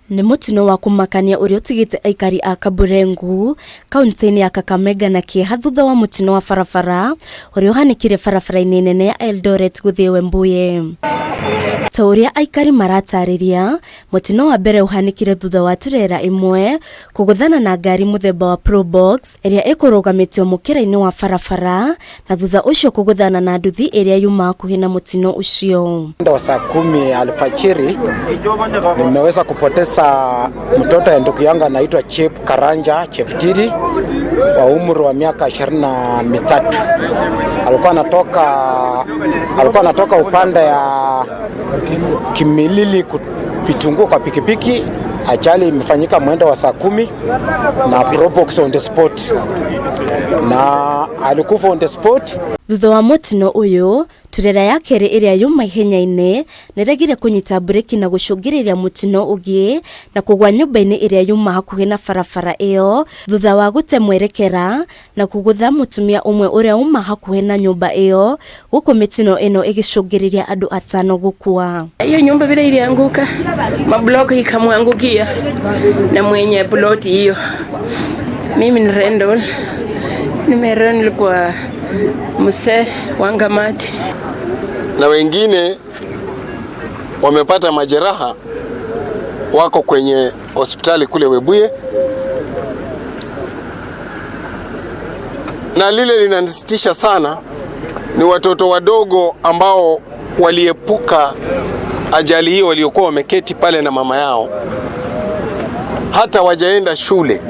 Ni mutino wa kumakania uria utigite aikari a Kaburengu kaunti-ini ya Kakamega na kieha thutha wa mutino wa barabara uria uhanikire barabara-ini nene ya Eldoret guthii Wembuye. Ta uria aikari maratariria, mutino wa mbere uhanikire thutha wa turera imwe kuguthana na ngari muthemba wa probox iria ikurugamitio mukira-ini wa barabara na thutha ucio kuguthana na nduthi iria yuma kuhina mutino ucio. Wa saa 10 alfajiri nimeweza kupoteza mtoto ya ndugu yangu anaitwa Chep Karanja Cheptiri wa umri wa miaka 23. Alikuwa anatoka upande ya Kimilili kupitungua kwa pikipiki. Ajali imefanyika mwendo wa saa 10 na probox on the spot, na alikufa on the spot. Thutha wa mutino uyu, turera ya keri iria yuma ihenya-ini niregire kunyita breki na gucungiriria mutino ugi na kugwa nyumba-ini iria yuma hakuhi na barabara iyo thutha wa gute mwerekera na kugutha mutumia umwe uria uma hakuhi na nyumba iyo, guku mitino ino igicungiriria andu atano gukua. Hiyo nyumba bila ilianguka, mablock ikamwangukia na mwenye plot hiyo. Mimi ni Rendol, nimeroni kwa mse wangamati na wengine wamepata majeraha, wako kwenye hospitali kule Wembuye. Na lile linanisitisha sana ni watoto wadogo ambao waliepuka ajali hiyo, waliokuwa wameketi pale na mama yao, hata wajaenda shule,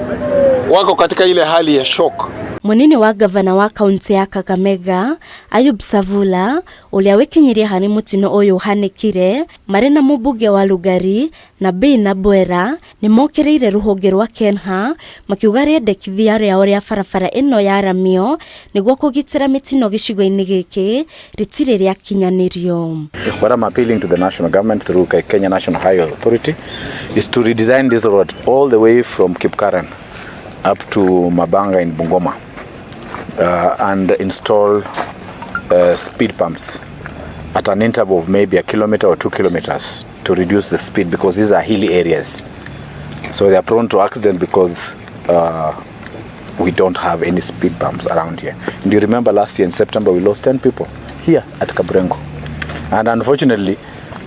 wako katika ile hali ya shock. Munini wa gavana wa kaunti ya Kakamega Ayub Savula uria wikinyiria hani mutino uyu uhanikire mari na mubuge wa Lugari na Bei na Bwera ni mokereire ruhonge rwa Kenha makiuga riendekithia riao ria barabara ino ya ramio niguo kugitira mitino gicigo-ini giki ritire ria kinyanirio. What I'm appealing to the national government through Kenya National Highway Authority is to redesign this road all the way from Kipkaren up to Mabanga in Bungoma. And install speed bumps at an interval of maybe 1 kilometer or 2 kilometers to reduce the speed, because these are hilly areas, so they are prone to accident because we don't have any speed bumps around here. And you remember last year in September we lost 10 people here at Kaburengu, and unfortunately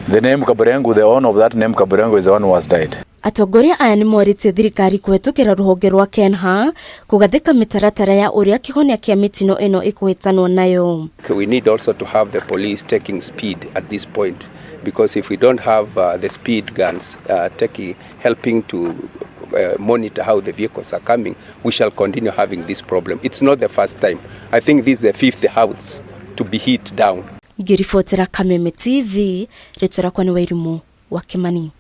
the name Kaburengu, the owner of that name Kaburengu, is the one who has died. Atongoria aya ni morite thirikari kuhetukira ruhonge rwa Kenha kugathika mitaratara ya uria kihonia kia mitino ino ikuhitanwo nayo. We need also to have the police taking speed at this point, because if we don't have the speed guns helping to monitor how the vehicles are coming, we shall continue having this problem. It's not the first time. I think this is the 5th house to be hit down. Ngirifotera Kameme TV, Retora kwa ni Wairimu wa Kimani.